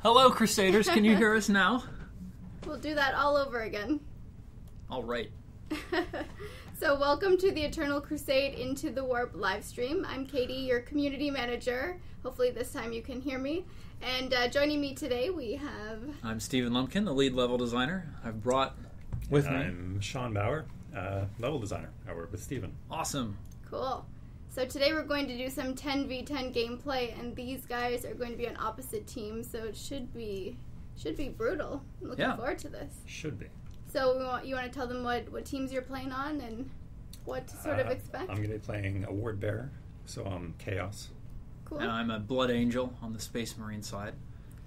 Hello, Crusaders. Can you hear us now? We'll do that all over again. All right. So welcome to the Eternal Crusade Into the Warp live stream. I'm Katie, your community manager. Hopefully this time you can hear me. And joining me today we have... I'm Stephen Lumpkin, the lead level designer. I've brought with me... I'm Sean Bauer, level designer. I work with Stephen. Awesome. Cool. So today we're going to do some 10v10 gameplay, and these guys are going to be on opposite teams, so it should be brutal. I'm looking forward to this. Should be. So you want to tell them what teams you're playing on and what to sort of expect? I'm going to be playing a Ward Bearer, so I'm Chaos. Cool. And I'm a Blood Angel on the Space Marine side.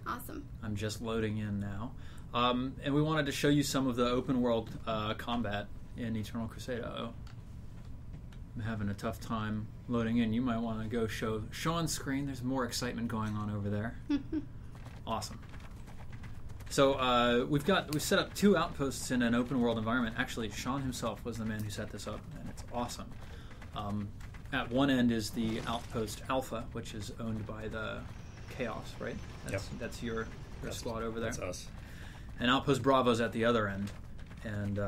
Awesome. I'm just loading in now. And we wanted to show you some of the open world combat in Eternal Crusade. Uh-oh. I'm having a tough time loading in. You might want to go show Sean's screen. There's more excitement going on over there. Awesome. So we've set up 2 outposts in an open world environment. Actually, Sean himself was the man who set this up, and it's awesome. At one end is the Outpost Alpha, which is owned by the Chaos, right? That's your squad over there. That's us. And Outpost Bravo's at the other end, and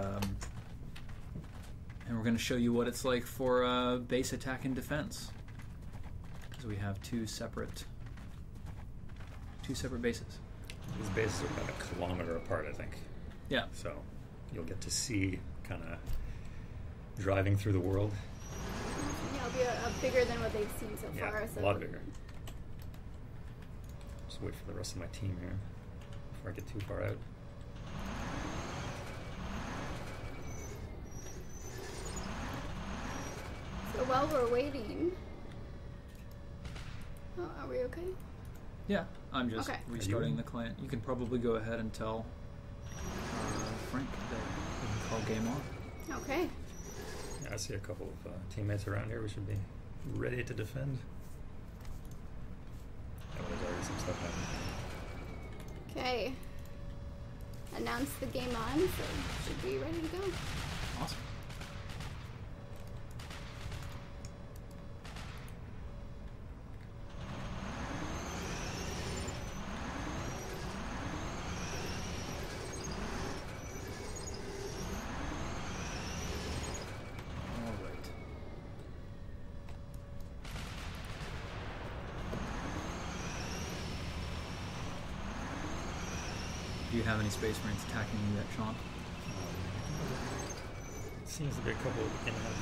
we're going to show you what it's like for base attack and defense, because we have two separate bases. These bases are about a kilometer apart, I think. Yeah. So you'll get to see kind of driving through the world. Yeah, it'll be a bigger than what they've seen so far. Yeah, a lot bigger. Just wait for the rest of my team here before I get too far out. So while we're waiting... Oh, are we okay? Yeah, I'm just restarting the client. You can probably go ahead and tell Frank that we can call game on. Okay. Yeah, I see a couple of teammates around here. We should be ready to defend. Oh, there's already some stuff happening. Okay. Announce the game on, so should be ready to go. Awesome. Do you have any Space Marines attacking you yet, Sean? Seems to be a couple of inhabited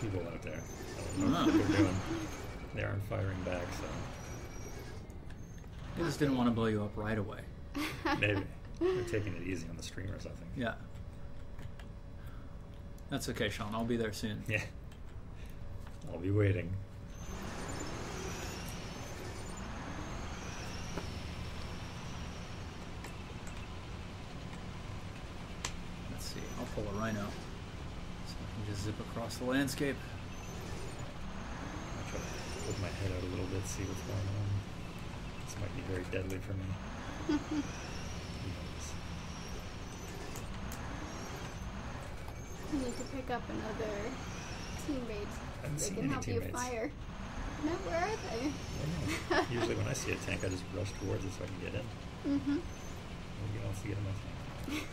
people out there. I don't know what they're doing. They aren't firing back, so... They just didn't want to blow you up right away. Maybe. They're taking it easy on the stream or something. Yeah. That's okay, Sean. I'll be there soon. Yeah. I'll be waiting. I'll pull a Rhino, so I can just zip across the landscape. I'll try to put my head out a little bit, see what's going on. This might be very deadly for me. You need to pick up another teammate. They can help teammates. You fire. No, where are they? Usually when I see a tank, I just rush towards it so I can get in. Maybe else to get in my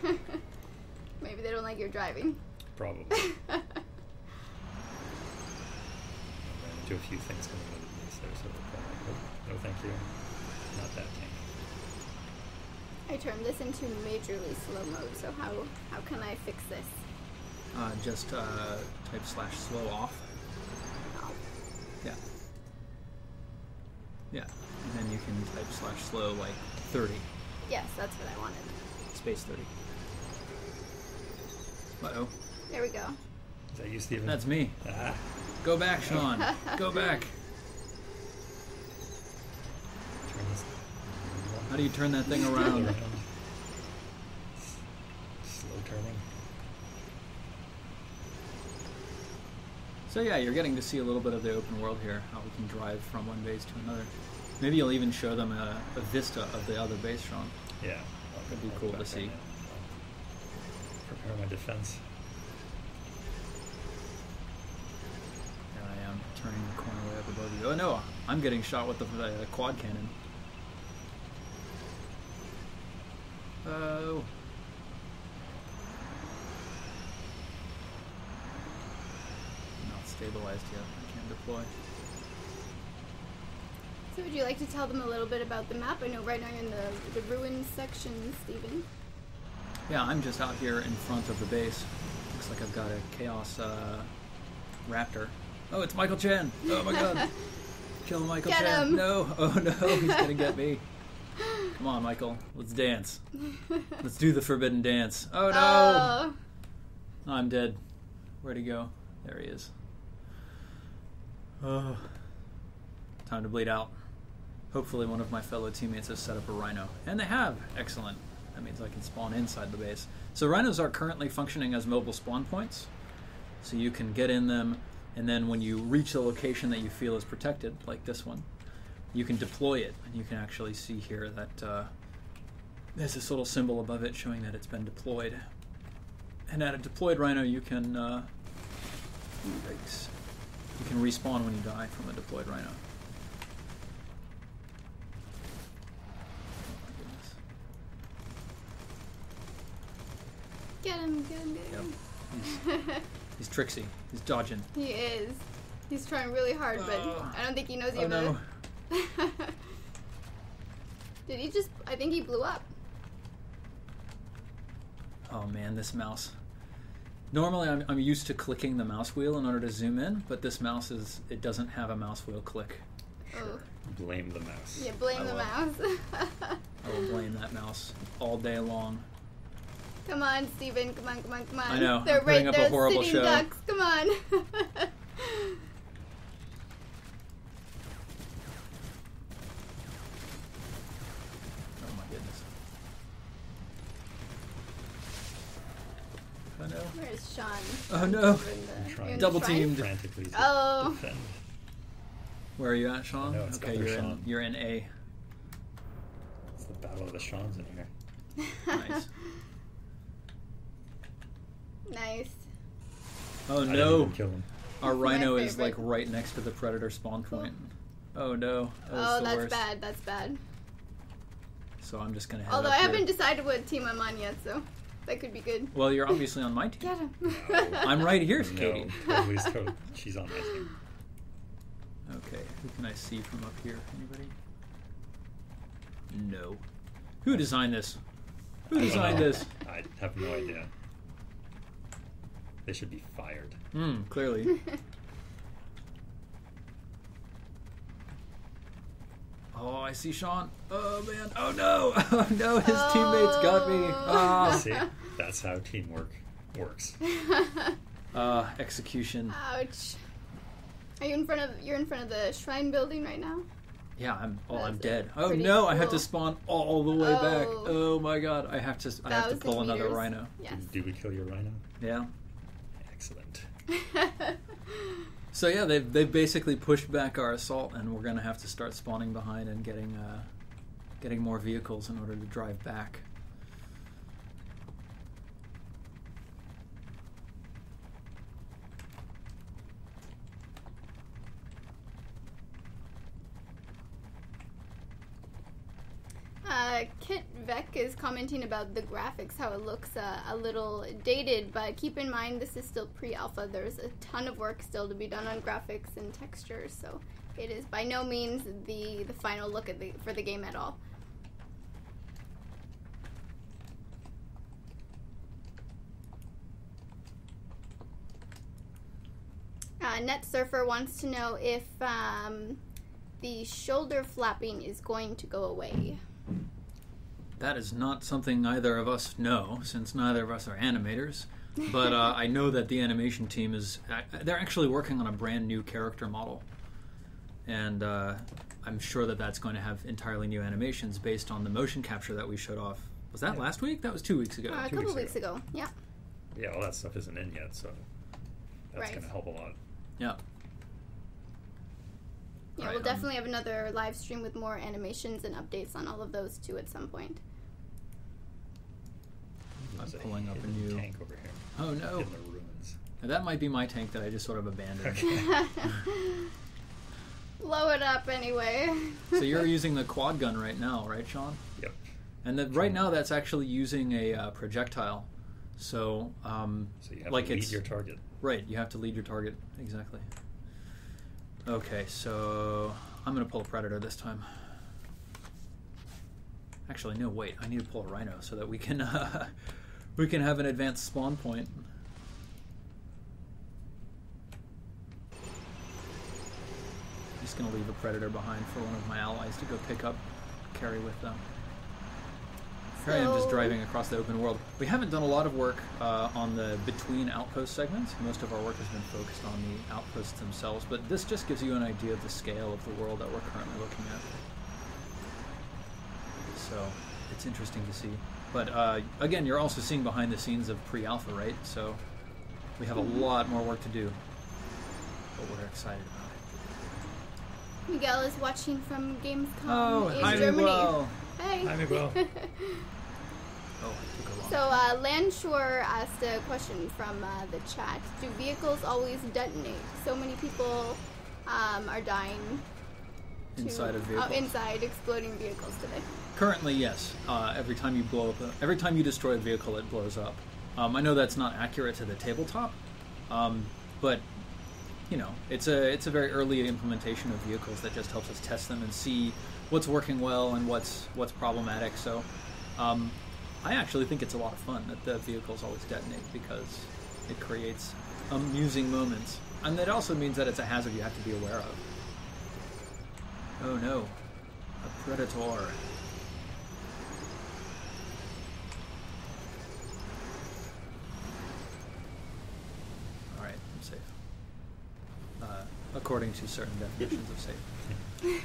tank. Maybe they don't like your driving. Probably. I ran into a few things coming out of the base there, so no thank you. Not that tank. I turned this into majorly slow mode, so how can I fix this? Just type /slow off. Oh. Yeah. Yeah. And then you can type /slow like 30. Yes, that's what I wanted. Space 30. Uh-oh. There we go. Is that you, Stephen? That's me. Ah. Go back, Sean. Go back. How do you turn that thing around? Slow turning. So yeah, you're getting to see a little bit of the open world here, how we can drive from one base to another. Maybe you'll even show them a vista of the other base, Sean. Yeah. That'd be cool to see. Prepare my defense. There I am, turning the corner way up above you. Oh no, I'm getting shot with the quad cannon. Oh. Not stabilized yet. I can't deploy. So would you like to tell them a little bit about the map? I know right now you're in the ruins section, Stephen. Yeah, I'm just out here in front of the base. Looks like I've got a Chaos Raptor. Oh, it's Michael Chen! Oh my god! Kill Michael Get Chen! him. No! Oh no, he's gonna get me. Come on, Michael. Let's dance. Let's do the forbidden dance. Oh no! Oh. I'm dead. Where'd he go? There he is. Oh. Time to bleed out. Hopefully one of my fellow teammates has set up a rhino. And they have! Excellent. That means I can spawn inside the base. So rhinos are currently functioning as mobile spawn points. So you can get in them, and then when you reach a location that you feel is protected, like this one, you can deploy it. And you can actually see here that there's this little symbol above it showing that it's been deployed. And at a deployed rhino, you can yikes. You can respawn when you die from a deployed rhino. Get him, get him, get him. He's tricksy. He's dodging. He is. He's trying really hard, but I don't think he knows you. Oh no. Did he just... I think he blew up. Oh man, this mouse. Normally I'm used to clicking the mouse wheel in order to zoom in, but this mouse it doesn't have a mouse wheel click. Oh. Blame the mouse. Yeah, blame the mouse. I will blame that mouse all day long. Come on, Steven. Come on, come on, come on. I know. They're I'm putting right up there, a horrible sitting show. ducks. Come on. Oh my goodness. Oh no. Where's Sean? Oh no. Over in I'm the- trying you're in Double the shrine? teamed. Frantically to Oh. defend. Where are you at, Sean? I know, it's Okay, got their Sean. you're in A. It's the battle of the Shawns in here. Nice. Nice. Oh I didn't no. even kill him. Our My rhino is favorite. like right next to the predator spawn point. Oh no. That was Oh, the that's worst. bad. That's bad. So I'm just gonna head Although up I here. haven't decided what team I'm on yet, so that could be good. Well, you're obviously on my team. Get him. No. I'm right here, Katie. No, Totally, she's on my team. Okay, who can I see from up here? Anybody? No. Who designed this? Who I don't designed know. this? I have no idea. They should be fired. Clearly. Oh, I see Sean. Oh man. Oh no. Oh no. His teammates got me. Ah. See, that's how teamwork works. Execution. Ouch. Are you in front of? You're in front of the shrine building right now. Yeah, I'm That's dead. Oh pretty no, I have cool. to spawn all the way back. Oh. Oh my god, I have to pull 1,000 another meters. rhino. Yes. Did we kill your rhino? Yeah. Excellent. So yeah, they've basically pushed back our assault, and we're gonna have to start spawning behind and getting more vehicles in order to drive back. Kit Vec is commenting about the graphics, how it looks a little dated, but keep in mind this is still pre-alpha. There's a ton of work still to be done on graphics and textures, so it is by no means the final look at for the game at all. Net Surfer wants to know if the shoulder flapping is going to go away. That is not something neither of us know, since neither of us are animators. But I know that the animation team they're actually working on a brand new character model. And I'm sure that that's going to have entirely new animations based on the motion capture that we showed off. Was that last week? That was 2 weeks ago. A couple weeks ago, yeah. Yeah, all that stuff isn't in yet, so that's Right. going to help a lot. Yeah. Yeah, Right, we'll definitely have another live stream with more animations and updates on all of those too at some point. There's pulling up a hidden new- tank over here Oh no. in the ruins. Now, that might be my tank that I just sort of abandoned. Blow it up anyway. So you're using the quad gun right now, right, Sean? Yep. And right now that's actually using a projectile. So, So you have like to lead it's your target. right. You have to lead your target exactly. Okay, so I'm going to pull a predator this time. Actually, no. Wait, I need to pull a rhino so that we can have an advanced spawn point. I'm just going to leave a predator behind for one of my allies to go pick up, carry with them. Here I am just driving across the open world. We haven't done a lot of work on the between outpost segments. Most of our work has been focused on the outposts themselves, but this just gives you an idea of the scale of the world that we're currently looking at. So it's interesting to see. But again, you're also seeing behind the scenes of pre-alpha, right? So we have a lot more work to do, but we're excited about it. Miguel is watching from Gamescom in hi, Germany. Miguel. Hey. Hi, Miguel. Oh, it took a long So time. Landshore asked a question from the chat. Do vehicles always detonate? So many people are dying Inside of vehicles. inside exploding vehicles today. Currently, yes. Every time every time you destroy a vehicle, it blows up. I know that's not accurate to the tabletop, but you know, it's a very early implementation of vehicles that just helps us test them and see what's working well and what's problematic. So, I actually think it's a lot of fun that the vehicles always detonate because it creates amusing moments, and that also means that it's a hazard you have to be aware of. Oh no, a predator. Alright, I'm safe. According to certain definitions of safe.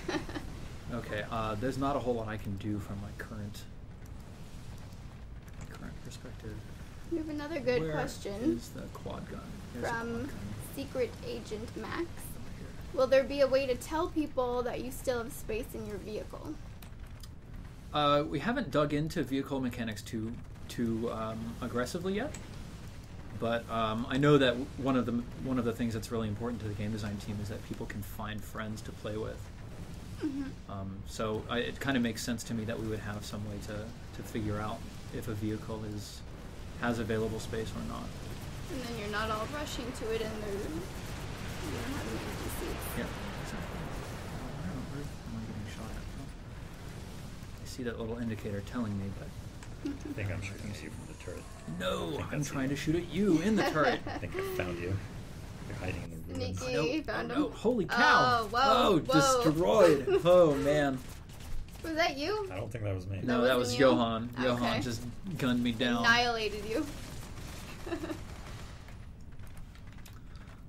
Okay, there's not a whole lot I can do from my current perspective. We have another good Where question is the quad gun? Here's the quad from gun. Secret Agent Max. Over here. Will there be a way to tell people that you still have space in your vehicle? We haven't dug into vehicle mechanics too aggressively yet, but I know that one of the things that's really important to the game design team is that people can find friends to play with. Mm-hmm. So it kind of makes sense to me that we would have some way to figure out if a vehicle has available space or not. And then you're not all rushing to it and you don't have any empty seats. Yeah, exactly. Where am I getting shot at? Oh. I see that little indicator telling me, but I think I'm shooting at you from the turret. no, I'm that's trying you. to shoot at you in the turret. I think I found you. You're hiding in the ruins. Sneaky. Found no, him. holy cow! Oh, whoa, whoa. Destroyed! Oh man! Was that you? I don't think that was me. No, that was wasn't you? Johan. Okay. Johan just gunned me down. Annihilated you.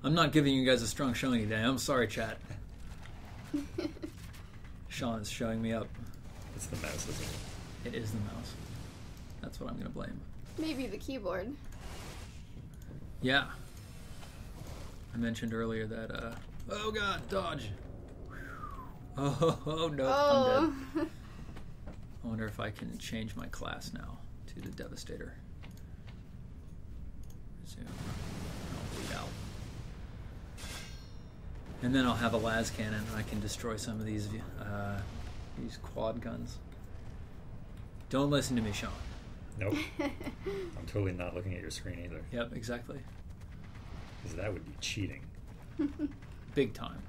I'm not giving you guys a strong showing today. I'm sorry, chat. Sean is showing me up. It's the mouse, isn't it? It is the mouse. That's what I'm going to blame. Maybe the keyboard. Yeah. I mentioned earlier that, oh god, dodge! Oh no, I'm dead. I wonder if I can change my class now to the Devastator. Resume. I'll lead out. And then I'll have a las cannon and I can destroy some of these quad guns. Don't listen to me, Sean. Nope. I'm totally not looking at your screen either. Yep, exactly. Because that would be cheating. Big time.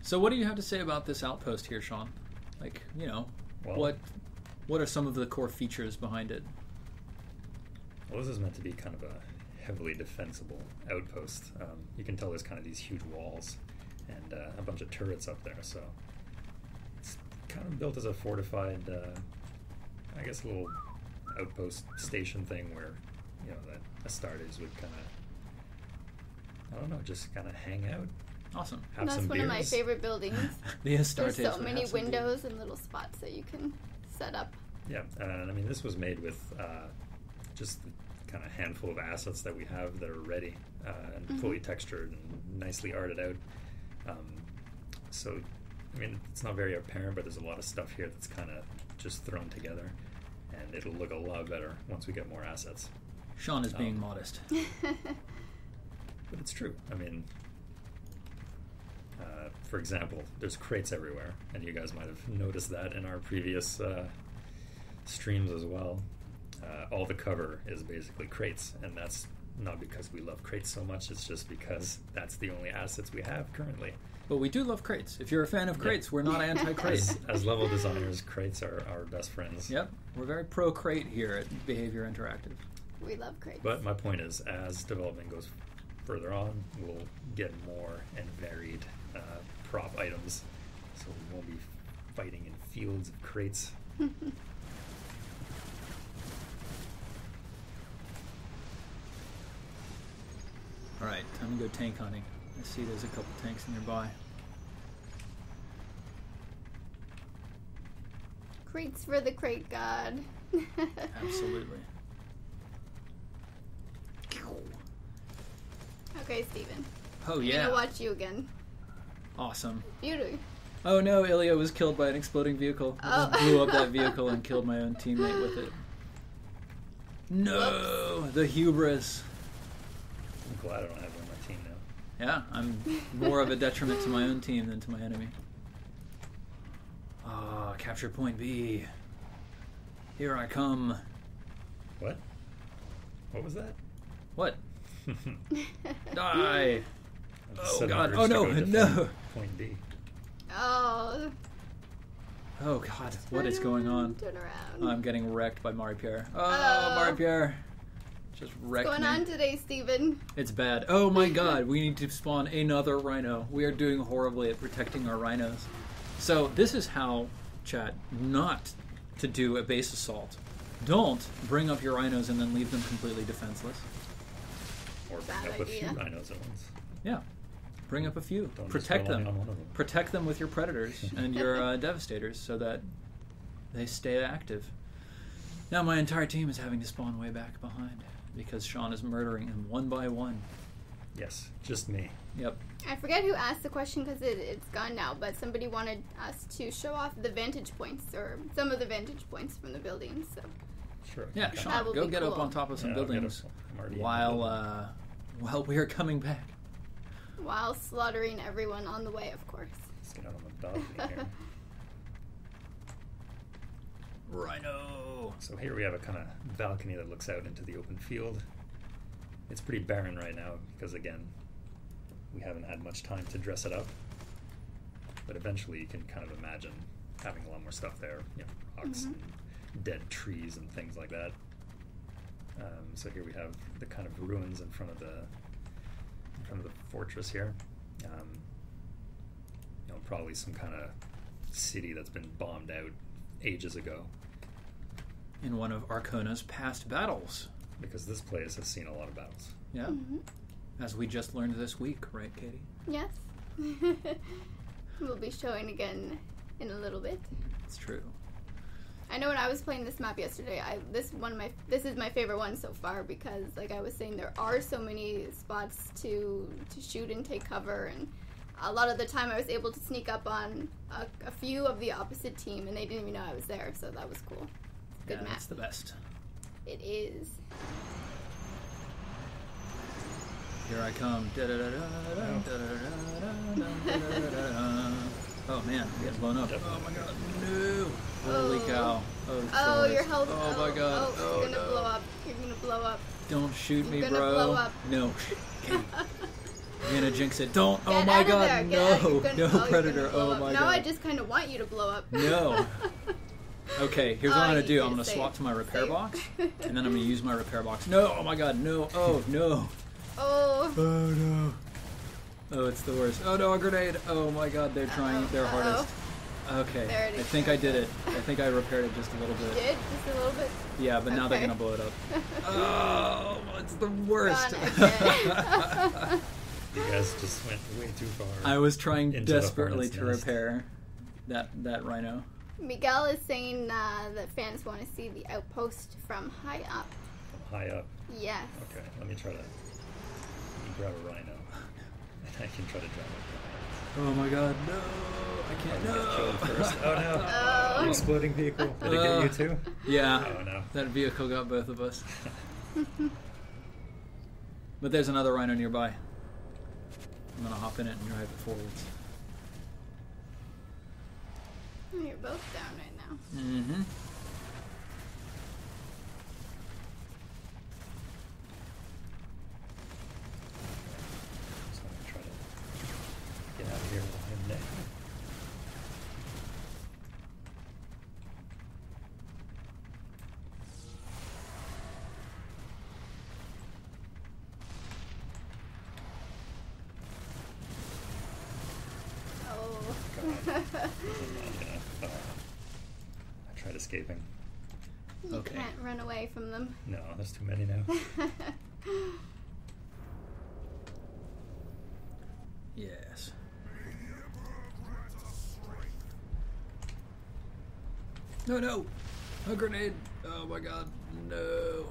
So what do you have to say about this outpost here, Sean? Like, you know, Well- what are some of the core features behind it? Well, this is meant to be kind of a heavily defensible outpost. You can tell there's kind of these huge walls and a bunch of turrets up there, so it's kind of built as a fortified, I guess, a little outpost station thing where, you know, the Astartes would kind of, I don't know, just kind of hang out, Awesome. have That's some one beers. of my favorite buildings. The Astartes There's so would many have some windows and little spots that you can set up. Yeah, and I mean, this was made with just the kind of handful of assets that we have that are ready and fully textured and nicely arted out. So, I mean, it's not very apparent, but there's a lot of stuff here that's kind of just thrown together, and it'll look a lot better once we get more assets. Sean is being modest. But it's true. I mean, for example, there's crates everywhere, and you guys might have noticed that in our previous streams as well, all the cover is basically crates, and that's not because we love crates so much, it's just because that's the only assets we have currently. But we do love crates. If you're a fan of crates, we're not anti-crate. As level designers, crates are our best friends. Yep, we're very pro-crate here at Behavior Interactive. We love crates. But my point is, as development goes further on, we'll get more and varied prop items, so we won't be fighting in fields of crates. Alright, time to go tank hunting. I see there's a couple tanks nearby. Crates for the crate god. Absolutely. Okay, Steven. Oh I'm yeah. gonna watch you again. Awesome. Beauty. Oh no, Ilya was killed by an exploding vehicle. I just blew up that vehicle and killed my own teammate with it. No! Whoops. The hubris. I'm glad I don't have one on my team now. Yeah, I'm more of a detriment to my own team than to my enemy. Ah, capture point B. Here I come. What? What was that? What? Die! Oh Sudden god, urge oh to no, go defend no! Point B. Oh. Oh god, what is going on? Turn around. I'm getting wrecked by Marie-Pierre. Oh, Oh. Marie-Pierre! Just wrecked What's me. going on today, Steven? It's bad. Oh my god, we need to spawn another rhino. We are doing horribly at protecting our rhinos. So this is how, chat, not to do a base assault. Don't bring up your rhinos and then leave them completely defenseless. Or bring Bad up a few idea. rhinos at once. Yeah, bring up a few. Don't Protect just rely them. on one of them. Protect them with your predators and your devastators so that they stay active. Now my entire team is having to spawn way back behind because Sean is murdering them one by one. Yes, just me. Yep. I forget who asked the question because it's gone now, but somebody wanted us to show off the vantage points or some of the vantage points from the buildings. So Sure. Yeah, Okay. That Sean, will go be get up cool. on top of some Yeah, I'll get buildings up. I'm already in the while we are coming back. while slaughtering everyone on the way, of course. Let's get out on the balcony here. Rhino. So here we have a kind of balcony that looks out into the open field. It's pretty barren right now because, again, we haven't had much time to dress it up. But eventually you can kind of imagine having a lot more stuff there, you know, rocks and dead trees and things like that. So here we have the kind of ruins in front of the fortress here. You know, probably some kind of city that's been bombed out ages ago, In one of Arcona's past battles. because this place has seen a lot of battles. Yeah. Mm-hmm. As we just learned this week, right, Katie? Yes. We'll be showing again in a little bit. It's true. I know when I was playing this map yesterday, this is my favorite one so far because, like I was saying, there are so many spots to shoot and take cover, and a lot of the time I was able to sneak up on a few of the opposite team, and they didn't even know I was there, so that was cool. Good Yeah, map. it's the best. It is. Here I come. Oh man, we got blown up. Oh my god, no! Holy Oh. cow. Oh, it's your so- health. Oh my god. Oh, you're gonna no. blow up. You're gonna blow up. Don't shoot me, You're gonna bro. blow up. No. Katie, you're gonna jinx it. Don't. Oh Get my out of god, there. Get no. out. You're gonna- No you're predator. gonna blow Oh up. my now god. I just kind of want you to blow up. No. Okay, here's what I'm gonna you do. I'm did gonna save. swap to my repair Save. box, and then I'm gonna use my repair box. No! Oh my god, no! Oh no! Oh. Oh no! Oh, it's the worst. Oh no, a grenade! Oh my god, they're trying their hardest. Okay, There it I is. think I did it. I think I repaired it just a little You bit. did? Just a little bit? Yeah, but now they're Okay. gonna blow it up. Oh, it's the worst. Gone again. You guys just went way too far. I was trying Into the desperately hornet's to nest. repair that rhino. Miguel is saying that fans want to see the outpost from high up. High up. Yes. Okay, let me grab a rhino. And I can try to drive up Oh my god, no! I can't. the rhino. No! Kill him first. Oh no! Oh. An exploding vehicle. Did it get you too? Yeah. Oh no. That vehicle got both of us. But there's another rhino nearby. I'm gonna hop in it and drive it forwards. You're both down right now. Mm-hmm. escaping. You Okay. can't run away from them. No, there's too many now. Yes. No, no! A grenade! Oh my god, no!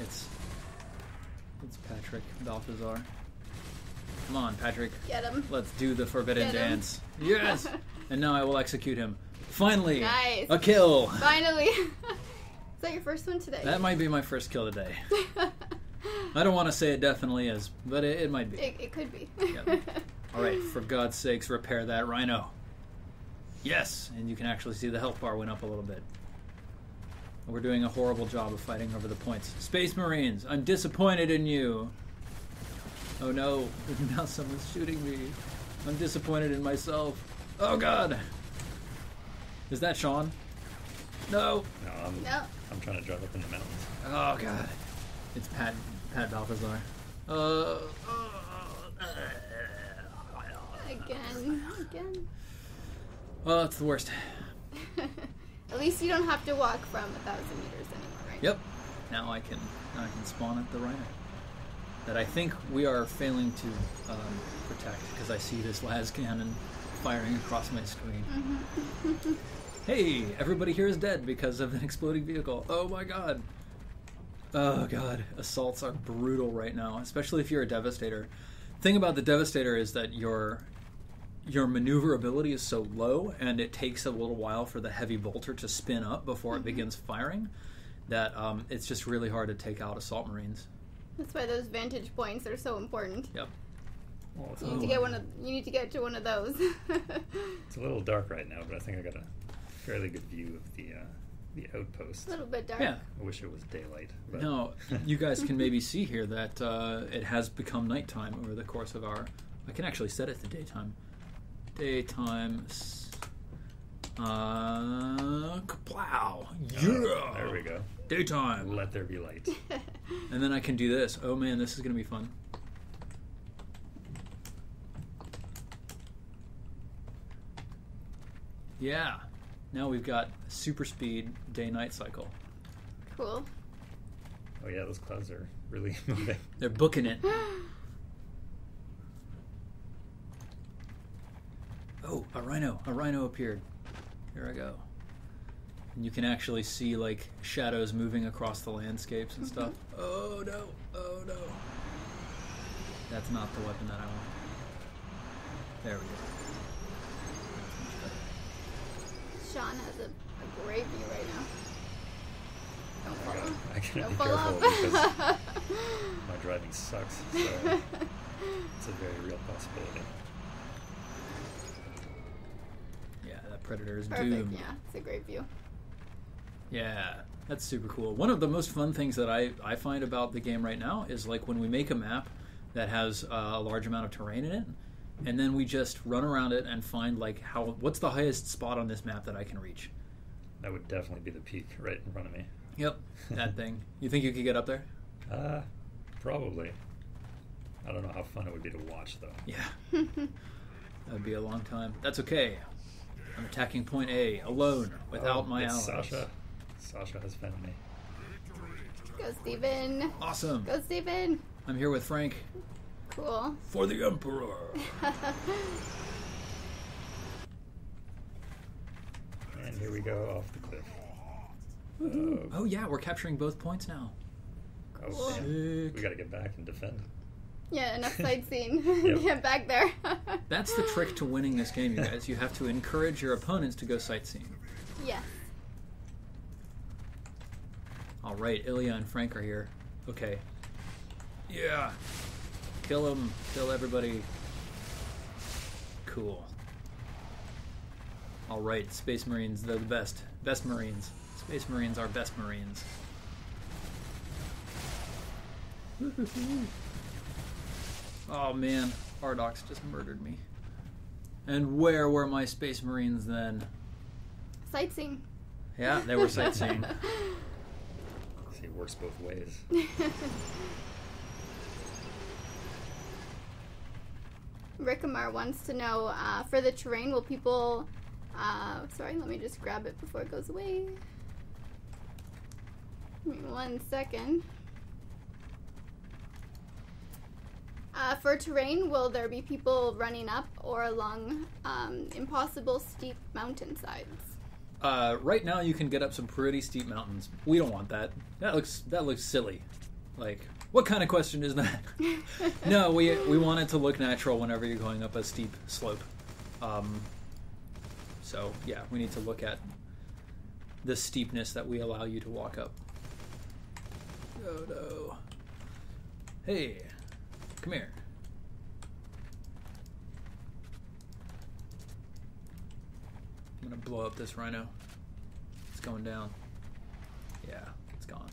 It's Patrick Balthazar. Come on, Patrick. Get him. Let's do the forbidden Get him. dance. Yes! And now I will execute him. Finally! Nice. A kill! Finally. Is that your first one today? That might be my first kill today. I don't want to say it definitely is, but it might be. It could be. Yep. Alright, for God's sakes, repair that rhino. Yes! And you can actually see the health bar went up a little bit. We're doing a horrible job of fighting over the points. Space Marines, I'm disappointed in you. Oh no, now someone's shooting me. I'm disappointed in myself. Oh god! Is that Sean? No! No, No. I'm trying to drive up in the mountains. Oh god. It's Pat Balthazar. Again. Oh, that's the worst. At least you don't have to walk from 1,000 meters anymore, right? Yep. Now I can spawn at the rhino. That I think we are failing to protect because I see this las cannon firing across my screen. Hey, everybody here is dead because of an exploding vehicle. Oh my god. Oh god, assaults are brutal right now, especially if you're a Devastator. Thing about the Devastator is that your maneuverability is so low, and it takes a little while for the heavy bolter to spin up before it begins firing, that it's just really hard to take out assault marines. That's why those vantage points are so important. Yep. Well, it's, You need to get to one of those. it's a little dark right now, but I think I got a fairly good view of the outpost. A little bit dark. Yeah. I wish it was daylight. But Now, you guys can maybe see here that it has become nighttime over the course of our... I can actually set it to daytime. Daytime... Kaplow! Yeah! There we go. Daytime! Let there be light. And then I can do this. Oh man, this is going to be fun. Yeah. Now we've got super speed day-night cycle. Cool. Oh yeah, those clouds are really moving. They're booking it. Oh, a rhino. A rhino appeared. Here I go. And you can actually see like shadows moving across the landscapes and stuff. Oh no. Oh no. That's not the weapon that I want. There we go. Sean has a great view right now. Don't follow. I gotta Don't be follow careful up. because my driving sucks. So it's a very real possibility. Yeah, that predator is Perfect. doomed. Yeah, it's a great view. Yeah, that's super cool. One of the most fun things that I find about the game right now is like when we make a map that has a large amount of terrain in it, and then we just run around it and find like what's the highest spot on this map that I can reach. That would definitely be the peak right in front of me. Yep, that thing. You think you could get up there? Probably. I don't know how fun it would be to watch though. Yeah. That would be a long time. That's okay. I'm attacking point A alone without my it's allies. Sasha has found me. Go, Steven. Awesome. Go, Steven. I'm here with Frank. Cool. For the Emperor. And here we go off the cliff. Oh yeah, we're capturing both points now. Oh, Cool. damn. Sick. We gotta get back and defend. Yeah, enough sightseeing. Yep. Get back there. That's the trick to winning this game, you guys. You have to encourage your opponents to go sightseeing. Yes. All right, Ilya and Frank are here. Okay. Yeah. Kill them. Kill everybody. Cool. All right, Space Marines, they're the best. Best Marines. Space Marines are best Marines. Oh man, Ardox just murdered me. And where were my Space Marines then? Sightseeing. Yeah, they were sightseeing. See, it works both ways. Rickamar wants to know, for the terrain, will people Sorry, let me just grab it before it goes away. Give me 1 second. For terrain, will there be people running up or along impossible steep mountainsides? Right now, you can get up some pretty steep mountains. We don't want that. That looks silly. Like, what kind of question is that? No, we want it to look natural whenever you're going up a steep slope. So yeah, we need to look at the steepness that we allow you to walk up. Oh no! Hey, come here. I'm gonna blow up this rhino. It's going down. Yeah, it's gone.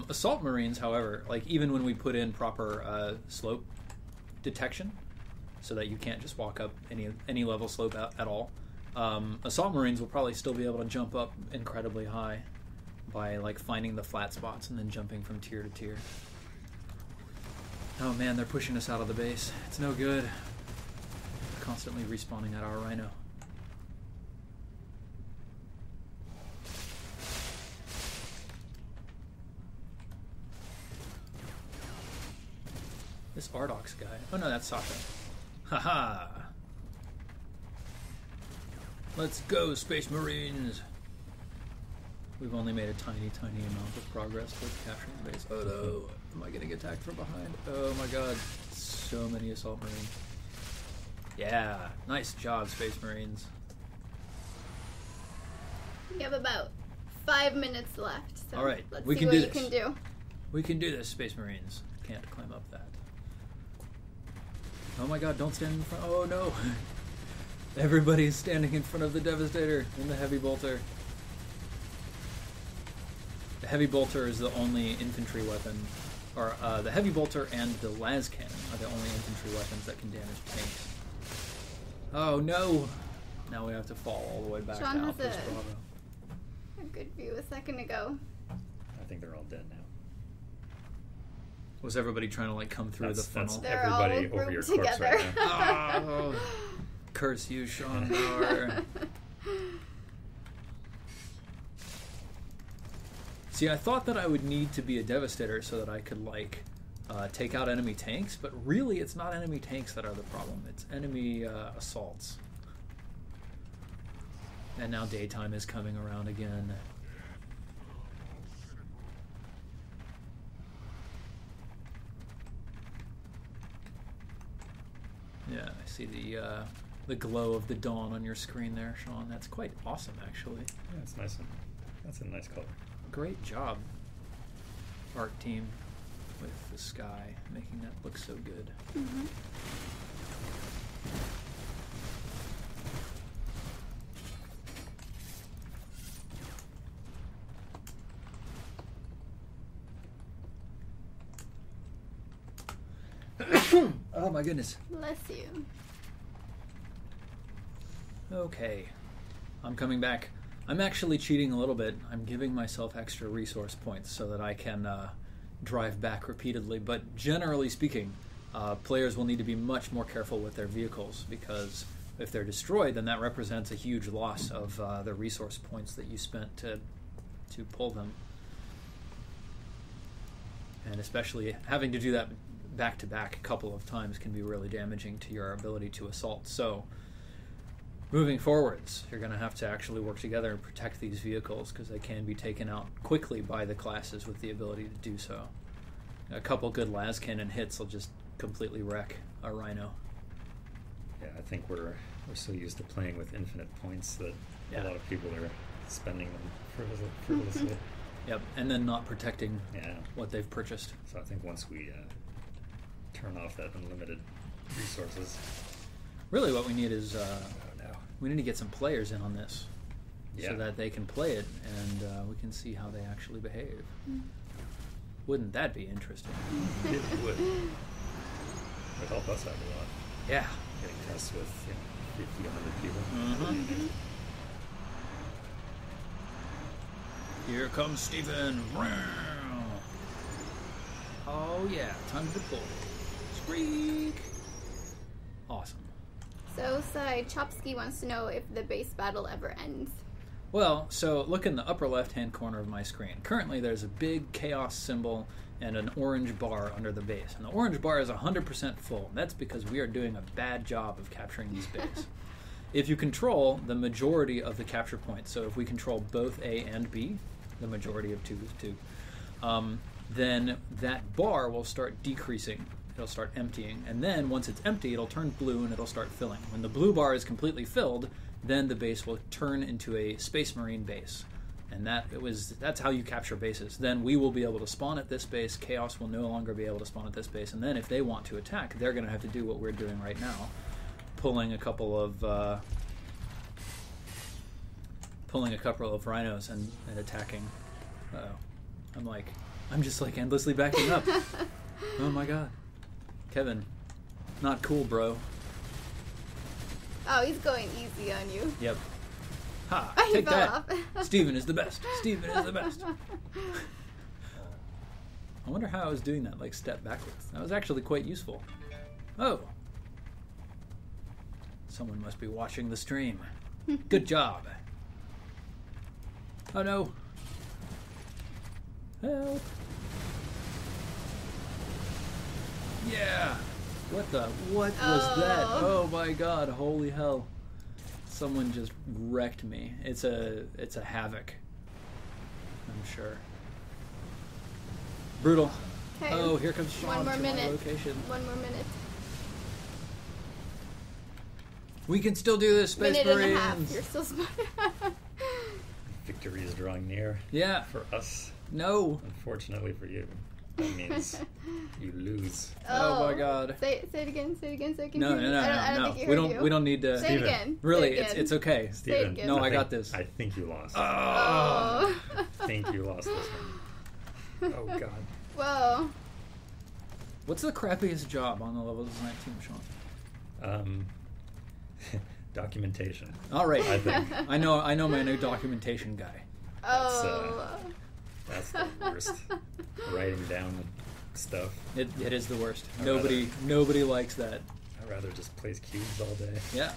Assault Marines, however, like even when we put in proper slope detection, so that you can't just walk up any level slope at all, Assault Marines will probably still be able to jump up incredibly high by like finding the flat spots and then jumping from tier to tier. Oh man, they're pushing us out of the base. It's no good. Constantly respawning at our rhino. This Ardox guy. Oh no, that's Sasha. Haha. Let's go, Space Marines. We've only made a tiny, tiny amount of progress towards capturing the base. Oh no. Am I getting attacked from behind? Oh my god. So many Assault Marines. Yeah. Nice job, Space Marines. We have about 5 minutes left. So alright. Let's We see can what do you this. can do. We can do this, Space Marines. Can't climb up that. Oh my god, don't stand in front. Oh no. Everybody's standing in front of the Devastator and the Heavy Bolter. The Heavy Bolter is the only infantry weapon, or the Heavy Bolter and the Las Cannon are the only infantry weapons that can damage tanks. Oh no! Now we have to fall all the way back Sean to has Outpost Bravo. a good view a second ago. I think they're all dead now. Was everybody trying to like come through the funnel? They're everybody all over your grouped corpse together. right now. Oh, curse you, Sean Bauer. See, I thought that I would need to be a Devastator so that I could, like, take out enemy tanks, but really it's not enemy tanks that are the problem. It's enemy assaults. And now daytime is coming around again. Yeah, I see the glow of the dawn on your screen there, Sean. That's quite awesome, actually. Yeah, it's nice. That's a nice color. Great job, art team, with the sky, making that look so good. Mm-hmm. Oh my goodness. Bless you. Okay, I'm coming back. I'm actually cheating a little bit. I'm giving myself extra resource points so that I can drive back repeatedly. But generally speaking, players will need to be much more careful with their vehicles, because if they're destroyed, then that represents a huge loss of the resource points that you spent to pull them. And especially having to do that back-to-back a couple of times can be really damaging to your ability to assault. So moving forwards, you're going to have to actually work together and protect these vehicles, because they can be taken out quickly by the classes with the ability to do so. A couple good las cannon hits will just completely wreck a rhino. Yeah, I think we're so used to playing with infinite points that a lot of people are spending them frivolously. Yep, and then not protecting Yeah. what they've purchased. So I think once we turn off that unlimited resources, Really what we need is no. we need to get some players in on this, Yeah. so that they can play it and we can see how they actually behave. Wouldn't that be interesting? It would. It would help us out a lot. Yeah. Getting tests with 50, 100 people. Mm-hmm. Here comes Steven. Oh yeah, time to pull. Freak! Awesome. So, Chopsky wants to know if the base battle ever ends. Well, so look in the upper left-hand corner of my screen. Currently, there's a big chaos symbol and an orange bar under the base. And the orange bar is 100% full. That's because we are doing a bad job of capturing these base. If you control the majority of the capture points, so if we control both A and B, the majority of 2 is 2, then that bar will start decreasing. It'll start emptying. And then once it's empty, it'll turn blue and it'll start filling. When the blue bar is completely filled, then the base will turn into a Space Marine base. And that's how you capture bases. Then we will be able to spawn at this base. Chaos will no longer be able to spawn at this base. And then if they want to attack, they're going to have to do what we're doing right now. Pulling a couple of rhinos and attacking. Uh-oh. I'm just endlessly backing up. Oh my god. Kevin, not cool, bro. Oh, he's going easy on you. Yep. Ha! He Take fell that. off. Steven is the best. Steven is the best. I wonder how I was doing that, step backwards. That was actually quite useful. Oh. Someone must be watching the stream. Good job. Oh no. Help. Yeah. What was that? Oh my god, holy hell. Someone just wrecked me. It's a havoc. I'm sure. Brutal. Okay. Oh, here comes Sean One more to minute. my location. 1 more minute. We can still do this, Space Minute and a half. Marines. You're still smart. Victory is drawing near. Yeah. For us. No. Unfortunately for you. That means you lose. Oh my god. Say it again. Say it again so I can No, hear you. I don't think you heard you. We don't need to. Say it again. Really, Say it again. it's okay. Say it Steven, again. No, I got this. I think you lost. Oh. I think you lost this one. Oh god. Whoa. What's the crappiest job on the levels 19, Sean? Documentation. All right. I think. I know my new documentation guy. Oh. That's the worst. Writing down stuff. It is the worst. Nobody likes that. I'd rather just place cubes all day. Yeah.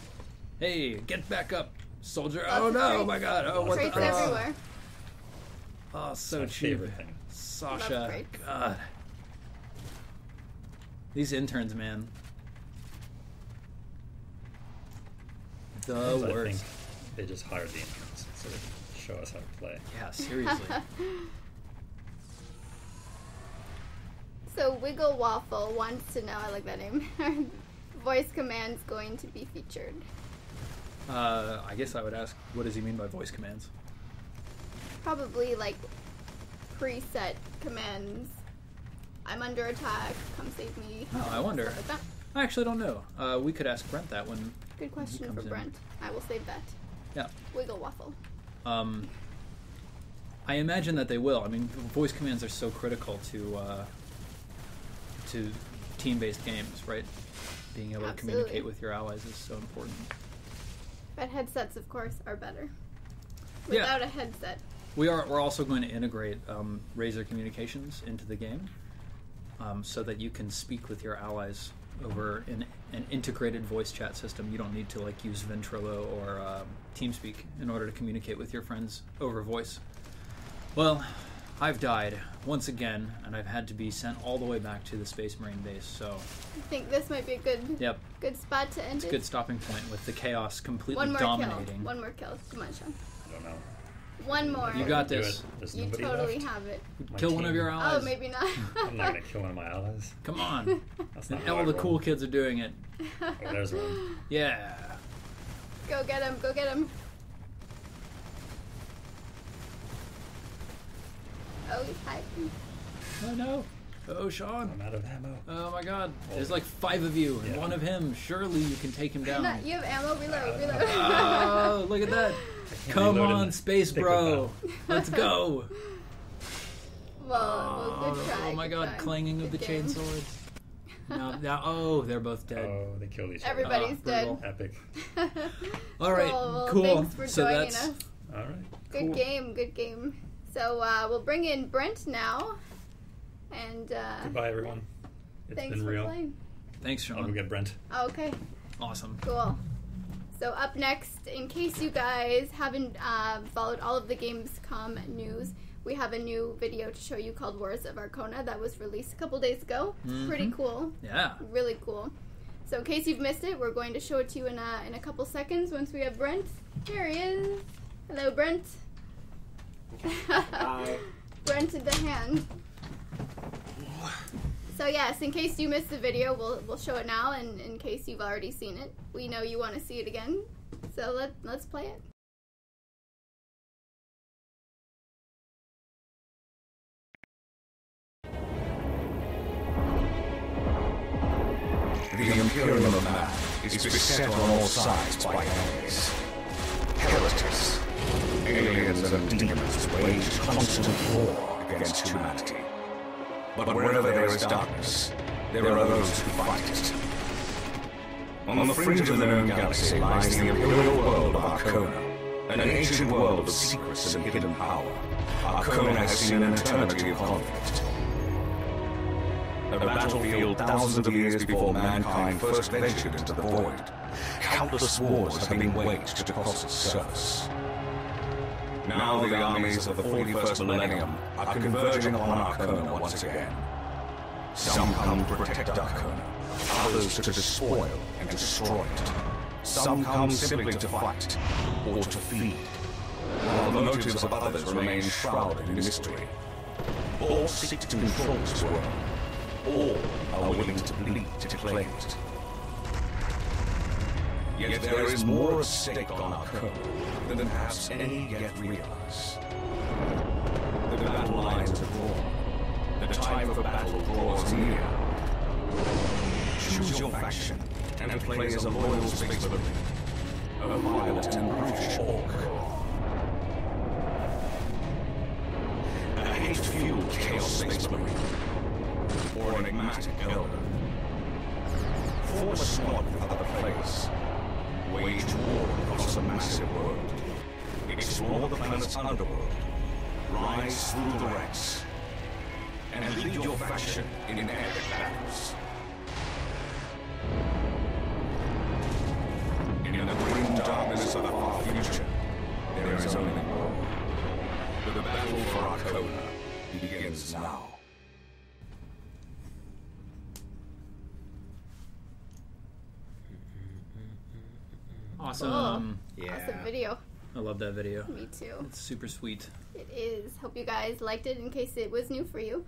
Hey, get back up, soldier. Lots Oh of no, crates. oh my god. Oh, what Crates the everywhere. Oh, so My cheap. favorite thing. Love Sasha. crates. God. These interns, man. The Sometimes I worst. think they just hired the interns so they can show us how to play. Yeah, seriously. So Wiggle Waffle wants to know, I like that name, are voice commands going to be featured? I guess I would ask, what does he mean by voice commands? Probably preset commands. I'm under attack, come save me. Oh, I wonder. Stuff like that. I actually don't know. We could ask Brent that when Good question comes for in. Brent. I will save that. Yeah. Wiggle Waffle. I imagine that they will. I mean, voice commands are so critical to team-based games, right? Being able to Absolutely. communicate with your allies is so important. But headsets, of course, are better. Yeah. Without a headset. We're also going to integrate Razer communications into the game, so that you can speak with your allies over an integrated voice chat system. You don't need to use Ventrilo or TeamSpeak in order to communicate with your friends over voice. Well, I've died once again, and I've had to be sent all the way back to the Space Marine base. So I think this might be a good spot to end it's a it. good stopping point with the chaos completely One more dominating. kill. One more kill. Come on, Sean. I don't know. One more. You got Do this. it. There's You nobody totally left. have it. My Kill one of team. your allies. Oh, maybe not. I'm not gonna kill one of my allies. Come on. That's not And how all I the roll. cool kids are doing it. Oh, there's one. Yeah. Go get him. Go get him. Oh, he's hiding. Oh no. Oh, Sean. I'm out of ammo. Oh my god. There's 5 of you and Yeah. one of him. Surely you can take him down. No, you have ammo. Reload. Reload. Oh, look at that. can't Come reload on, in Space thick Bro. of battle. Let's go. well, good try. Oh my good god, try. clanging of the Good game. chainswords. Now, they're both dead. Oh, they killed each other. Everybody's brutal. dead. Epic. All right, Well, cool. Thanks for So joining that's- us. All right. Good cool. game. Good game. So we'll bring in Brent now. And Goodbye, everyone. It's thanks been for real. playing. Thanks, Sean. I'll go get Brent. Okay, Awesome. cool. So up next, in case you guys haven't followed all of the Gamescom news, we have a new video to show you called Wars of Arcona that was released a couple days ago. Pretty cool. Yeah. Really cool. So in case you've missed it, we're going to show it to you in a couple seconds once we have Brent. Here he is. Hello, Brent. Hi. Brent in the hand. So yes, in case you missed the video, we'll show it now, and in case you've already seen it, we know you want to see it again. So let's play it. The Imperium of Man is beset on all sides by enemies. Heretics, aliens and demons wage constant war against humanity. But wherever there is darkness, there are those who fight it. On the fringe of the known galaxy lies the imperial world of Arcona, an ancient world of secrets and hidden power. Arcona has seen an eternity of conflict. A battlefield thousands of years before mankind first ventured into the void. Countless wars have been waged across its surface. Now the armies of the 41st millennium are converging upon Arcona once again. Some come to protect Arcona, others to despoil and destroy it. Some come simply to fight, or to feed, while the motives of others remain shrouded in mystery. All seek to control this world. All are willing to bleed to claim it. Yet there is more at stake on Arcona than perhaps any yet realize. The battle lines are drawn. The time for battle draws near. Choose your faction and play as a loyal space marine, a violent and brutish orc, a hate-fueled chaos space marine, or an enigmatic elder. Form a squad with other players. Wage war across a massive world. Explore the planet's underworld. Rise through the ranks. And lead your faction in epic battles. In the grim darkness of the far future, there is only one. The battle for Arcona begins now. Awesome. Yeah. Awesome video. I love that video. Me too. It's super sweet. It is. Hope you guys liked it in case it was new for you.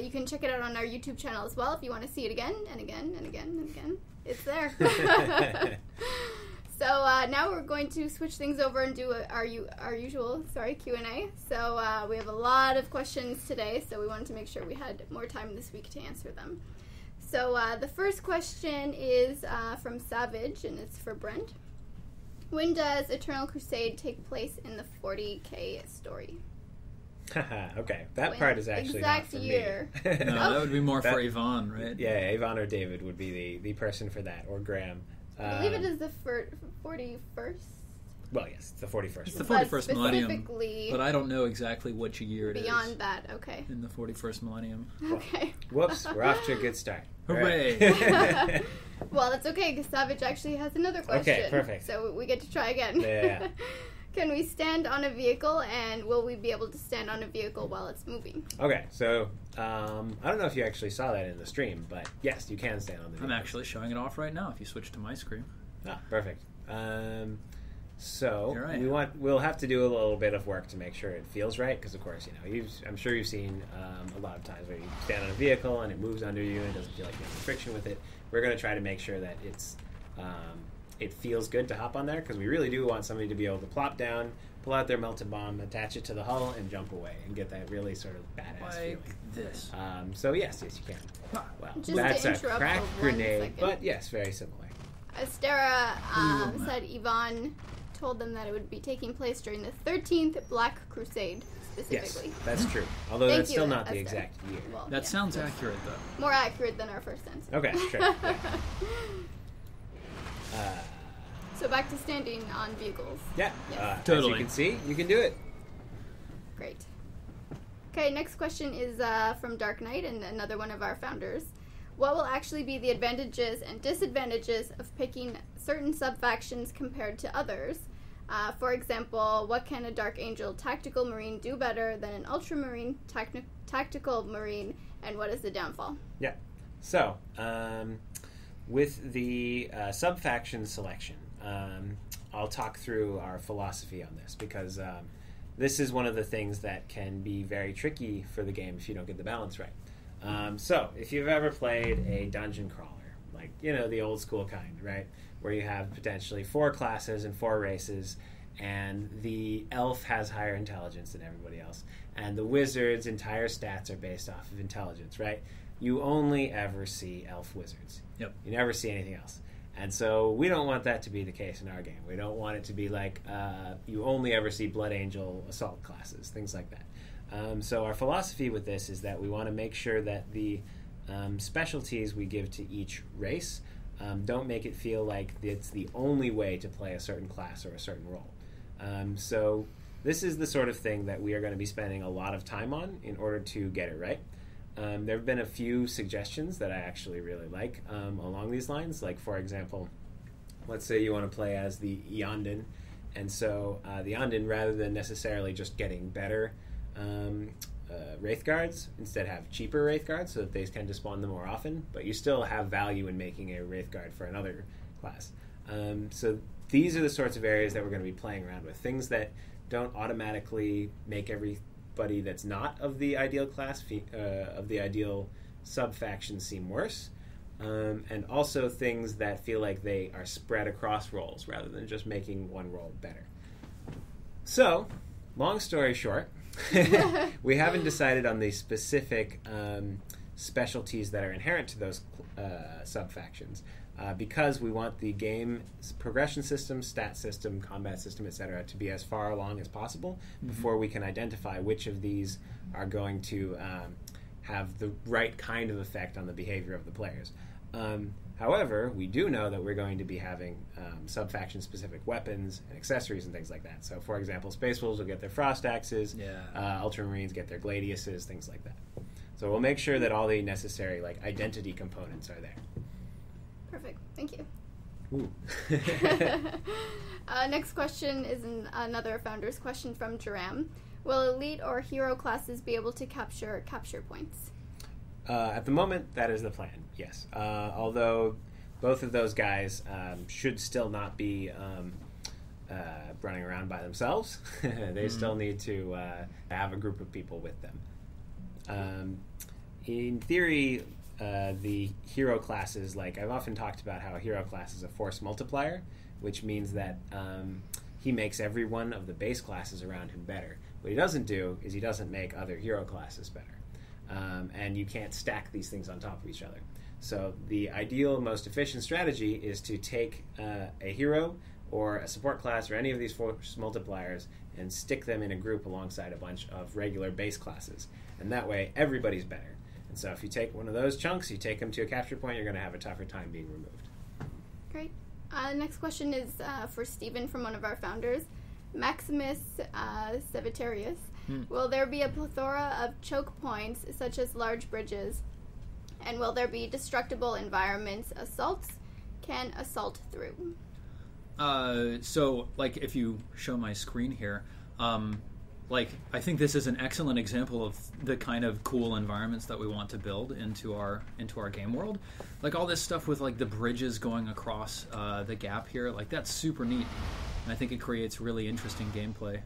You can check it out on our YouTube channel as well if you want to see it again and again and again and again. It's there. So now we're going to switch things over and do our usual Q&A. So we have a lot of questions today, so we wanted to make sure we had more time this week to answer them. So the first question is from Savage, and it's for Brent. When does Eternal Crusade take place in the 40K story? Okay, that When? part is actually Exact not for year. me. No, that would be more That- for Yvonne, right? Yeah, Avon or David would be the person for that, or Graham. I believe it is the 41st. Well, yes, it's the 41st. It's the one. 41st millennium. Specifically But I don't know exactly which year it is. beyond that, okay. In the 41st millennium. Okay. Whoops, we're off to a good start. Hooray! Right. Well, that's okay, because Savage actually has another question. Okay, perfect. So we get to try again. Yeah. Can we stand on a vehicle, and will we be able to stand on a vehicle while it's moving? Okay, so I don't know if you actually saw that in the stream, but yes, you can stand on the I'm vehicle. actually showing it off right now if you switch to my screen. Ah, perfect. So Here I am. we'll have to do a little bit of work to make sure it feels right, because of course, I'm sure you've seen a lot of times where you stand on a vehicle and it moves under you and it doesn't feel like you have any friction with it. We're going to try to make sure that it feels good to hop on there, because we really do want somebody to be able to plop down, pull out their melted bomb, attach it to the hull, and jump away and get that really sort of badass Like feeling. this. So yes, you can. Well, Just to that's a interrupt crack for 1 grenade, second. but yes, very similar. Astera said Yvonne told them that it would be taking place during the 13th Black Crusade, Yes, specifically. that's true. Although Thank that's still you, not the Esther. exact year. Well, That yeah. sounds accurate, though. More accurate than our first answer. Okay, sure. Yeah. So back to standing on vehicles. Yeah, Yes. as Totally. you can see, you can do it. Great. Okay, next question is from Dark Knight and another one of our founders. what will actually be the advantages and disadvantages of picking certain sub-factions compared to others. For example, what can a Dark Angel Tactical Marine do better than an Ultramarine Tactical Marine, and what is the downfall? Yeah. So, with the sub-faction selection, I'll talk through our philosophy on this, because this is one of the things that can be very tricky for the game if you don't get the balance right. So, if you've ever played a dungeon crawler, like, the old school kind, right, where you have potentially 4 classes and 4 races, and the elf has higher intelligence than everybody else, and the wizard's entire stats are based off of intelligence, right? You only ever see elf wizards. Yep. You never see anything else. And so we don't want that to be the case in our game. We don't want it to be like you only ever see Blood Angel assault classes, things like that. So our philosophy with this is that we want to make sure that the specialties we give to each race don't make it feel like it's the only way to play a certain class or a certain role. So this is the sort of thing that we are going to be spending a lot of time on in order to get it right. There have been a few suggestions that I actually really like along these lines. Like, for example, let's say you want to play as the Eondin, and so the Eondin, rather than necessarily just getting better Wraith Guards, instead have cheaper Wraith Guards so that they tend to spawn them more often, but you still have value in making a Wraith Guard for another class. So these are the sorts of areas that we're going to be playing around with. Things that don't automatically make everybody that's not of the ideal class, of the ideal sub-faction seem worse. And also things that feel like they are spread across roles rather than just making one role better. So, long story short, we haven't decided on the specific specialties that are inherent to those sub-factions because we want the game's progression system, stat system, combat system, etc. to be as far along as possible before we can identify which of these are going to have the right kind of effect on the behavior of the players. However, we do know that we're going to be having sub-faction specific weapons and accessories and things like that. So, for example, Space Wolves will get their Frost Axes, Ultramarines get their Gladiuses, things like that. So we'll make sure that all the necessary identity components are there. Perfect. Thank you. Ooh. Next question is another founder's question from Jaram. Will elite or hero classes be able to capture points? At the moment, that is the plan, yes. Although both of those guys should still not be running around by themselves. They still need to have a group of people with them. In theory, the hero classes, I've often talked about how a hero class is a force multiplier, which means that he makes every one of the base classes around him better. What he doesn't do is he doesn't make other hero classes better. And you can't stack these things on top of each other. So the ideal, most efficient strategy is to take a hero or a support class or any of these force multipliers and stick them in a group alongside a bunch of regular base classes. And that way, everybody's better. And so if you take one of those chunks, you take them to a capture point, you're going to have a tougher time being removed. Great. Next question is for Stephen from one of our founders, Maximus Sevitarius. Will there be a plethora of choke points, such as large bridges? And will there be destructible environments assaults can assault through? So, if you show my screen here, I think this is an excellent example of the kind of cool environments that we want to build into our game world. All this stuff with the bridges going across the gap here, that's super neat. And I think it creates really interesting gameplay.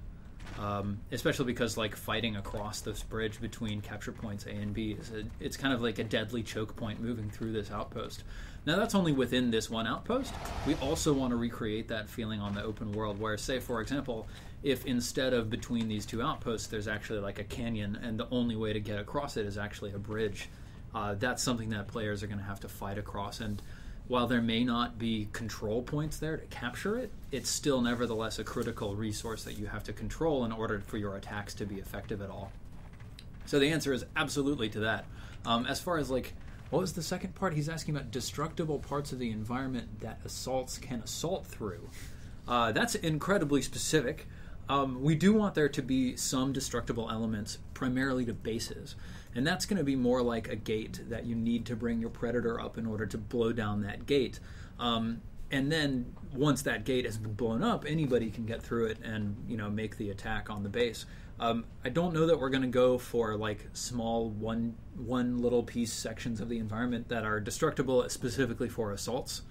Especially because fighting across this bridge between capture points A and B it's kind of like a deadly choke point moving through this outpost. Now that's only within this one outpost. We also want to recreate that feeling on the open world where, say for example, if instead of between these two outposts there's actually a canyon and the only way to get across it is actually a bridge, that's something that players are going to have to fight across. And while there may not be control points there to capture it, it's still nevertheless a critical resource that you have to control in order for your attacks to be effective at all. So the answer is absolutely to that. As far as what was the second part? He's asking about destructible parts of the environment that assaults can assault through. That's incredibly specific. We do want there to be some destructible elements, primarily to bases. And that's going to be more like a gate that you need to bring your predator up in order to blow down that gate. And then once that gate has been blown up, anybody can get through it and make the attack on the base. I don't know that we're going to go for like small one little piece sections of the environment that are destructible specifically for assaults.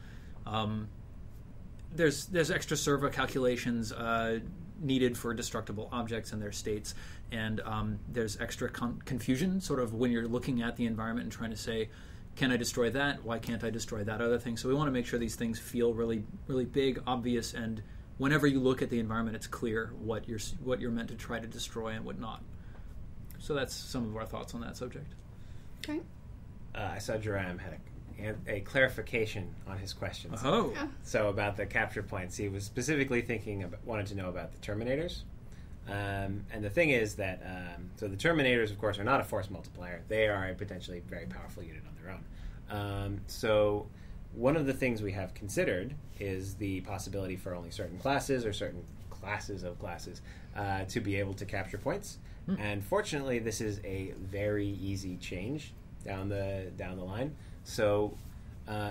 There's extra servo calculations needed for destructible objects and their states, and there's extra confusion sort of when you're looking at the environment and trying to say, can I destroy that? Why can't I destroy that other thing? So we want to make sure these things feel really, really big, obvious, and whenever you look at the environment, it's clear what you're meant to try to destroy and what not. So that's some of our thoughts on that subject. Okay. I saw Jerome had a clarification on his questions. Oh. So about the capture points, he was specifically wanted to know about the Terminators. And the thing is that, so the Terminators, of course, are not a force multiplier. They are a potentially very powerful unit on their own. So one of the things we have considered is the possibility for only certain classes or certain classes of classes to be able to capture points. And fortunately, this is a very easy change down the line. So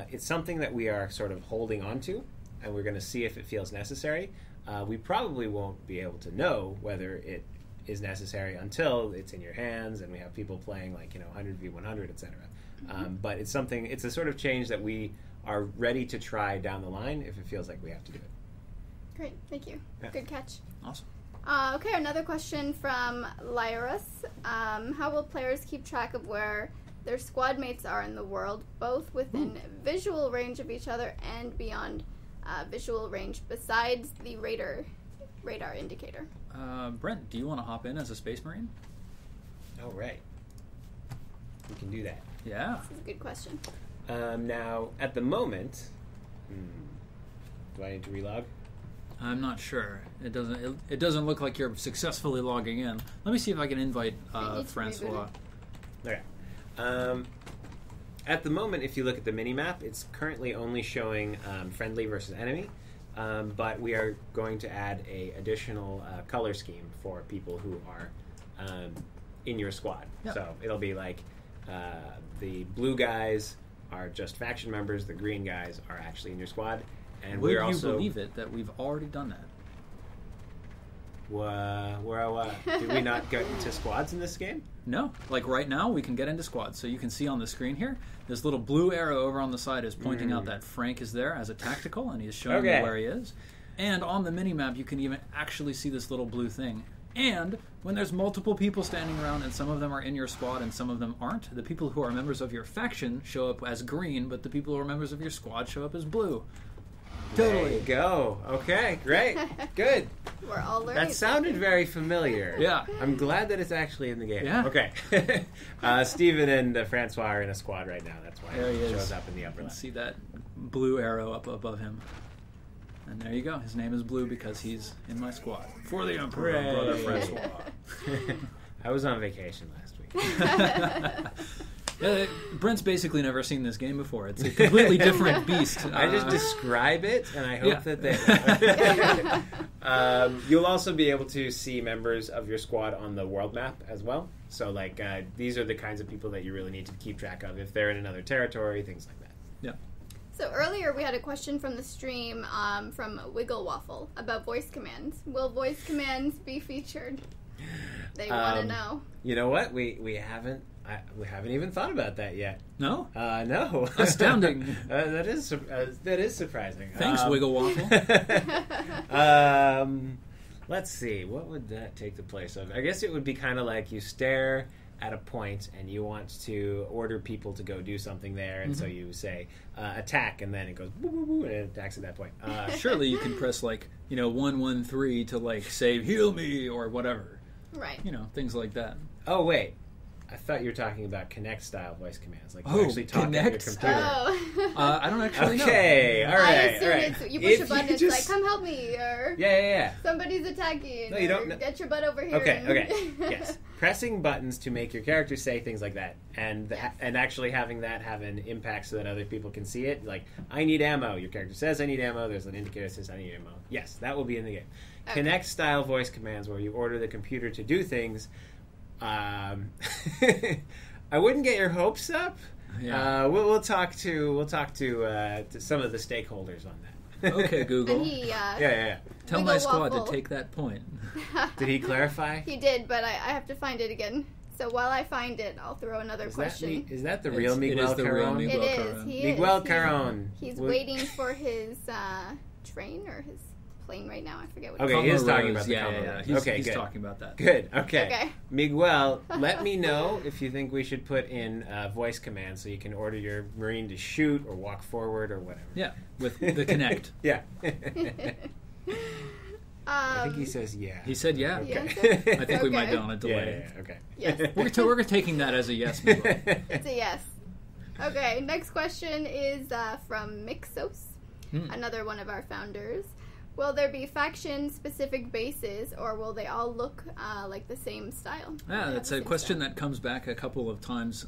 it's something that we are sort of holding on to, and we're going to see if it feels necessary. We probably won't be able to know whether it is necessary until it's in your hands and we have people playing 100v100, etc. But it's a sort of change that we are ready to try down the line if it feels like we have to do it. Great, thank you. Yeah. Good catch. Awesome. Okay, another question from Lyris. How will players keep track of where their squad mates are in the world, both within visual range of each other and beyond visual range, besides the radar indicator? Brent, do you want to hop in as a Space Marine? Oh, right. We can do that. Yeah. This is a good question. Now, at the moment, do I need to relog? I'm not sure. It doesn't look like you're successfully logging in. Let me see if I can invite Francois. Okay. At the moment, if you look at the mini-map, it's currently only showing friendly versus enemy, but we are going to add a additional color scheme for people who are in your squad. Yep. So it'll be like the blue guys are just faction members, the green guys are actually in your squad, and Would we're you also... believe it that we've already done that? Did we not get into squads in this game? No. Like right now, we can get into squads. So you can see on the screen here, this little blue arrow over on the side is pointing out that Frank is there as a tactical, and he is showing you where he is. And on the mini-map, you can even actually see this little blue thing. And when there's multiple people standing around, and some of them are in your squad and some of them aren't, the people who are members of your faction show up as green, but the people who are members of your squad show up as blue. Totally. There you go. Okay, great. Good. We're all learning. That sounded very familiar. Yeah. I'm glad that it's actually in the game. Yeah. Okay. Steven and Francois are in a squad right now. That's why There he it is. shows up in the upper Let's left. see that blue arrow up above him. And there you go. His name is Blue because he's in my squad. For the Emperor, Hooray. Brother Francois. I was on vacation last week. Brent's basically never seen this game before. It's a completely different beast. I just describe it, and I hope that they... You'll also be able to see members of your squad on the world map as well. So, these are the kinds of people that you really need to keep track of if they're in another territory, things like that. Yeah. So earlier we had a question from the stream from Wiggle Waffle about voice commands. Will voice commands be featured? They want to know. You know what? We haven't even thought about that yet. No? No. Astounding. That is surprising. Thanks, Wiggle Waffle. Let's see. What would that take the place of? I guess it would be kind of like you stare at a point and you want to order people to go do something there, and so you say attack, and then it goes boo, boo, boo, and it attacks at that point. Surely you can press 113 to say heal me or whatever. Right. Things like that. Oh wait, I thought you were talking about Connect style voice commands, like you Oh, actually talk to your Connect computer. Oh. I don't actually know. Okay, all I right, assume all right. it's, you push If a button, you it's just- like, come help me, or Yeah. somebody's attacking, No, you or don't know. get your butt over here. Okay. Yes. Pressing buttons to make your character say things like that, and actually having that have an impact so that other people can see it. Like, I need ammo. Your character says, I need ammo. There's an indicator that says, I need ammo. Yes, that will be in the game. Okay. Connect style voice commands where you order the computer to do things I wouldn't get your hopes up. Yeah. We'll talk to some of the stakeholders on that. Okay, Google. And he, Yeah. Tell Wiggle my squad Waffle. to take that point. Did he clarify? He did, but I have to find it again. So while I find it, I'll throw another question. Is that the It's- real it Miguel is the real Caron? Miguel. It is. Caron. He Miguel is. Caron. He's Would- waiting for his train or his plane right now. I forget what. Okay, it's he is Combo talking Rose, about the yeah, Combo yeah. Rose. He's, Okay, he's good. talking about that. Good. Okay. Okay. Miguel, let me know if you think we should put in voice commands so you can order your Marine to shoot or walk forward or whatever. Yeah, with the Connect. Yeah. called. I think he says yeah. He said yeah. Yes. Okay. I think we might Okay. be on a delay. Yeah, okay. Yes. We're taking that as a yes. Miguel. It's a yes. Okay, next question is from Mixos, another one of our founders. Will there be faction-specific bases, or will they all look like the same style? Yeah, that's a question that comes back a couple of times.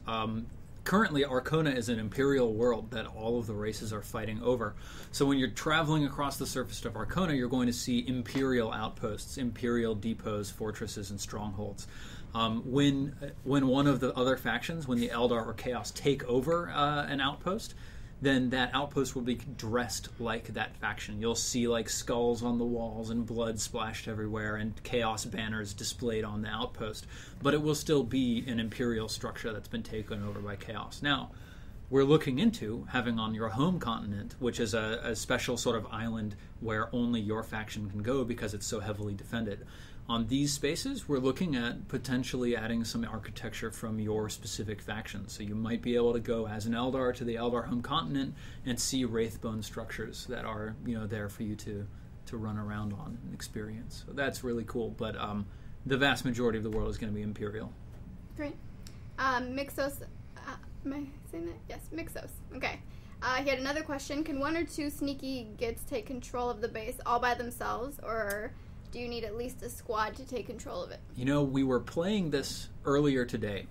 Currently, Arcona is an imperial world that all of the races are fighting over. So when you're traveling across the surface of Arcona, you're going to see imperial outposts, imperial depots, fortresses, and strongholds. When one of the other factions, when the Eldar or Chaos take over an outpost, then that outpost will be dressed like that faction. You'll see like skulls on the walls and blood splashed everywhere and chaos banners displayed on the outpost. But it will still be an imperial structure that's been taken over by chaos. Now, we're looking into having on your home continent, which is a special sort of island where only your faction can go because it's so heavily defended. On these spaces, we're looking at potentially adding some architecture from your specific faction. So you might be able to go as an Eldar to the Eldar home continent and see Wraithbone structures that are, there for you to run around on and experience. So that's really cool. But the vast majority of the world is going to be Imperial. Great. Mixos. Am I saying that? Yes, Mixos. Okay. He had another question. Can one or two sneaky gits take control of the base all by themselves, or do you need at least a squad to take control of it? We were playing this earlier today,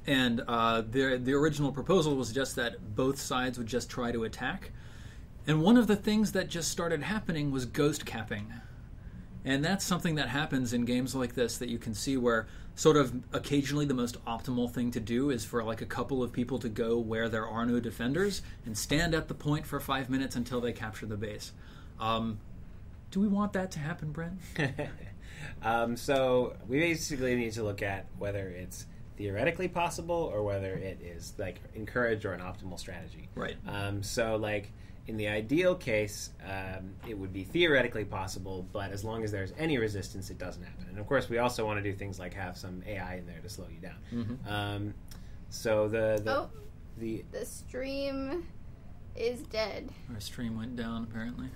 and the original proposal was just that both sides would just try to attack. And one of the things that just started happening was ghost capping. And that's something that happens in games like this that you can see where sort of occasionally the most optimal thing to do is for like a couple of people to go where there are no defenders and stand at the point for 5 minutes until they capture the base. Do we want that to happen, Brent? So we basically need to look at whether it's theoretically possible or whether it is like encouraged or an optimal strategy. Right. So like in the ideal case, it would be theoretically possible, but as long as there's any resistance, it doesn't happen. And of course, we also want to do things like have some AI in there to slow you down. Mm-hmm. So The stream is dead. Our stream went down, apparently.